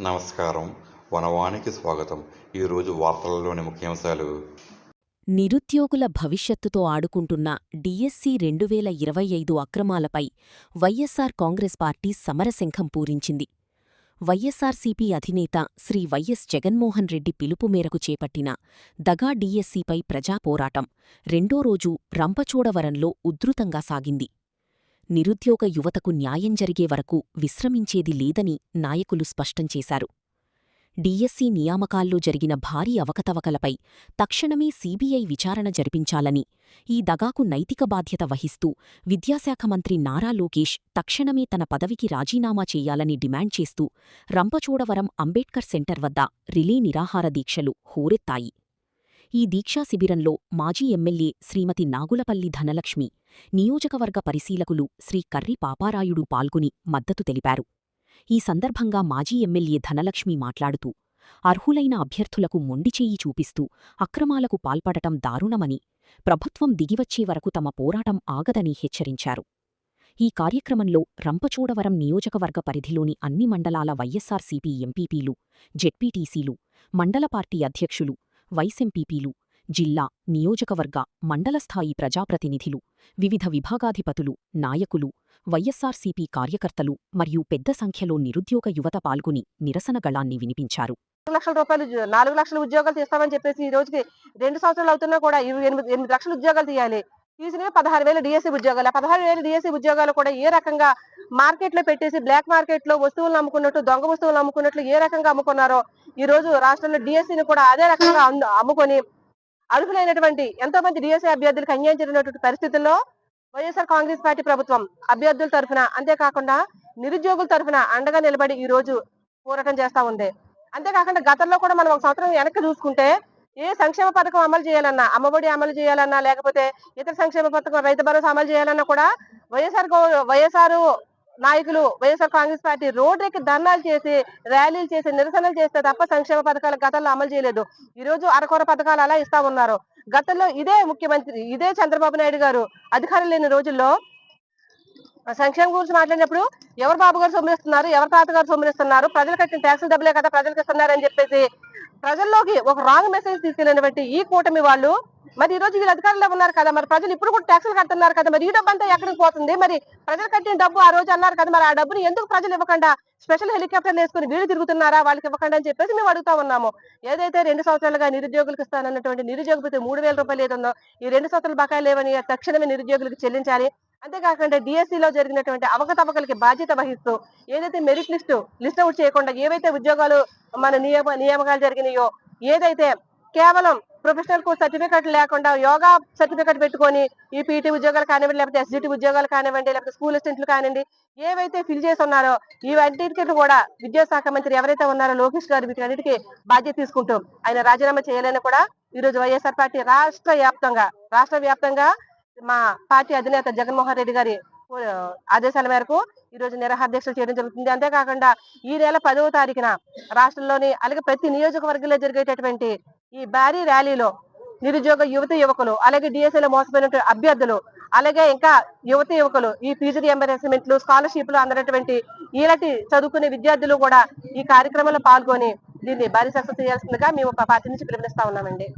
నమస్కారం. వనవానికి స్వాగతం. ఈరోజు వార్తలలోని ముఖ్యాంశాలు. నిరుద్యోగుల భవిష్యత్తుతో ఆడుకుంటున్న డిఎస్సి 2025 అక్రమాలపై వైఎస్సార్ కాంగ్రెస్ పార్టీ సమరశంఖం పూరించింది. వైఎస్సార్సీపీ అధినేత శ్రీ వైఎస్ జగన్మోహన్ రెడ్డి పిలుపు మేరకు చేపట్టిన దగా డిఎస్సిపై ప్రజాపోరాటం రెండో రోజు రంపచోడవరంలో ఉధృతంగా సాగింది. నిరుద్యోగ యువతకు న్యాయం జరిగే వరకు విశ్రమించేది లేదని నాయకులు స్పష్టం చేశారు. డిఎస్సి నియామకాల్లో జరిగిన భారీ అవకతవకలపై తక్షణమే సీబీఐ విచారణ జరిపించాలని, ఈ దగాకు నైతిక బాధ్యత వహిస్తూ విద్యాశాఖ మంత్రి నారా లోకేష్ తక్షణమే తన పదవికి రాజీనామా చేయాలని డిమాండ్ చేస్తూ రంపచోడవరం అంబేడ్కర్ సెంటర్ వద్ద రిలే నిరాహార దీక్షలు హోరెత్తాయి. ఈ దీక్షా శిబిరంలో మాజీ ఎమ్మెల్యే శ్రీమతి నాగులపల్లి ధనలక్ష్మి, నియోజకవర్గ పరిశీలకులు శ్రీ కర్రి పాపారాయుడు పాల్గొని మద్దతు తెలిపారు. ఈ సందర్భంగా మాజీ ఎమ్మెల్యే ధనలక్ష్మి మాట్లాడుతూ, అర్హులైన అభ్యర్థులకు మొండిచేయి చూపిస్తూ అక్రమాలకు పాల్పడటం దారుణమని, ప్రభుత్వం దిగివచ్చే వరకు తమ పోరాటం ఆగదని హెచ్చరించారు. ఈ కార్యక్రమంలో రంపచోడవరం నియోజకవర్గ పరిధిలోని అన్ని మండలాల వైఎస్సార్సీపీ ఎంపీపీలు, జెడ్పీటీసీలు, మండల పార్టీ అధ్యక్షులు, వైసెంపీపీలు, జిల్లా, నియోజకవర్గ, మండలస్థాయి ప్రజాప్రతినిధులు, వివిధ విభాగాధిపతులు, నాయకులు, వైఎస్సార్సీపీ కార్యకర్తలు మరియు పెద్ద సంఖ్యలో నిరుద్యోగ యువత పాల్గొని నిరసన గళాన్ని వినిపించారు. 4 లక్షల ఉద్యోగాలు తీస్తామని చెప్పేసి ఈ రోజుకి 2 సంవత్సరాలు అవుతున్నా కూడా 8 లక్షల ఉద్యోగాలు తీయాలి. తీసినవి 16,000 డిఎస్సీ ఉద్యోగాలు. 16,000 డిఎస్సీ ఉద్యోగాలు కూడా ఏ రకంగా మార్కెట్ లో పెట్టేసి బ్లాక్ మార్కెట్ లో వస్తువులను అమ్ముకున్నట్టు, దొంగ వస్తువులు అమ్ముకున్నట్లు ఏ రకంగా అమ్ముకున్నారో ఈ రోజు రాష్ట్రంలో డిఎస్సీని కూడా అదే రకంగా అమ్ముకొని అర్హులైనటువంటి ఎంతో మంది డిఎస్సీ అభ్యర్థులకు అన్యాయం జరిగినటువంటి పరిస్థితుల్లో వైఎస్ఆర్ కాంగ్రెస్ పార్టీ ప్రభుత్వం అభ్యర్థుల తరఫున, అంతేకాకుండా నిరుద్యోగుల తరఫున అండగా నిలబడి ఈ రోజు పోరాటం చేస్తా ఉంది. అంతేకాకుండా గతంలో కూడా మనం ఒక సంవత్సరం వెనక్కి చూసుకుంటే ఏ సంక్షేమ పథకం అమలు చేయాలన్నా, అమ్మఒడి అమలు చేయాలన్నా, లేకపోతే ఇతర సంక్షేమ పథకం రైతు భరోసా అమలు చేయాలన్నా కూడా వైఎస్ఆర్ నాయకులు, వైఎస్ఆర్ కాంగ్రెస్ పార్టీ రోడ్డుకి ధర్నాలు చేసి, ర్యాలీలు చేసి, నిరసనలు చేస్తే తప్ప సంక్షేమ పథకాలు గతంలో అమలు చేయలేదు. ఈ రోజు అరకొర పథకాలు అలా ఇస్తా ఉన్నారు. గతంలో ఇదే ముఖ్యమంత్రి, ఇదే చంద్రబాబు నాయుడు గారు అధికారం లేని రోజుల్లో సంక్షేమం గురించి మాట్లాడినప్పుడు ఎవరు బాబు గారు సొమ్మిస్తున్నారు, ఎవరి తాతగారు సొమ్మిస్తున్నారు, ప్రజలు కట్టిన ట్యాక్సుల డబ్బులే కదా ప్రజలకు ఇస్తున్నారు అని చెప్పేసి ప్రజల్లోకి ఒక రాంగ్ మెసేజ్ తీసుకెళ్ళినటువంటి ఈ కూటమి వాళ్ళు మరి ఈ రోజు వీళ్ళు అధికారంలో ఉన్నారు కదా, మరి ప్రజలు ఇప్పుడు కూడా ట్యాక్సులు కడుతున్నారు కదా, మరి ఈ డబ్బు అంతా ఎక్కడికి పోతుంది? మరి ప్రజలు కట్టిన డబ్బు ఆ రోజు అన్నారు కదా, మరి ఆ డబ్బుని ఎందుకు ప్రజలు ఇవ్వకుండా స్పెషల్ హెలికాప్టర్లు వేసుకుని వీళ్ళు తిరుగుతున్నారా, వాళ్ళకి ఇవ్వకుండా అని చెప్పేసి మేము అడుగుతా ఉన్నాము. ఏదైతే 2 సంవత్సరాలుగా నిరుద్యోగులకు ఇస్తానన్నటువంటి నిరుద్యోగ భృతి 3,000 రూపాయలు ఏదో ఈ 2 సంవత్సరాల బకాయిలు లేవని తక్షణమే నిరుద్యోగులకు చెల్లించాలి. అంతేకాకుండా డిఎస్సీలో జరిగినటువంటి అవకతవకలకి బాధ్యత వహిస్తూ ఏదైతే మెరిట్ లిస్ట్ అవుట్ చేయకుండా ఏవైతే ఉద్యోగాలు మన నియామకాలు జరిగినాయో, ఏదైతే కేవలం ప్రొఫెషనల్ కోర్స్ సర్టిఫికెట్ లేకుండా యోగా సర్టిఫికెట్ పెట్టుకొని ఈ పీటీ ఉద్యోగాలు కానివ్వండి, లేకపోతే ఎస్జిటి ఉద్యోగాలు కానివ్వండి, లేకపోతే స్కూల్ అసిస్టెంట్లు కానివ్వండి, ఏవైతే ఫిల్ చేసి ఉన్నారో ఇవన్నిటికీ కూడా విద్యాశాఖ మంత్రి ఎవరైతే ఉన్నారో లోకేష్ గారు వీటన్నిటికీ బాధ్యత తీసుకుంటూ ఆయన రాజీనామా చేయాలని కూడా ఈ రోజు వైఎస్ఆర్ పార్టీ రాష్ట్ర వ్యాప్తంగా మా పార్టీ అధినేత జగన్మోహన్ రెడ్డి గారి ఆదేశాల మేరకు ఈ రోజు నిరాహార దీక్షలు చేయడం జరుగుతుంది. అంతేకాకుండా ఈ నెల 10వ తారీఖున రాష్ట్రంలోని అలాగే ప్రతి నియోజకవర్గంలో జరిగేటటువంటి ఈ భారీ ర్యాలీలో నిరుద్యోగ యువకులు, అలాగే డిఎస్సీలో మోసపోయినటువంటి అభ్యర్థులు, అలాగే ఇంకా యువకులు ఈ ఫీజు రియంబర్స్మెంట్లు, స్కాలర్షిప్లు అందనటువంటి ఇలాంటి చదువుకునే విద్యార్థులు కూడా ఈ కార్యక్రమంలో పాల్గొని దీన్ని భారీ సక్సెస్ చేయాల్సిందిగా మేము పార్టీ నుంచి పిలుపునిస్తా ఉన్నామండి.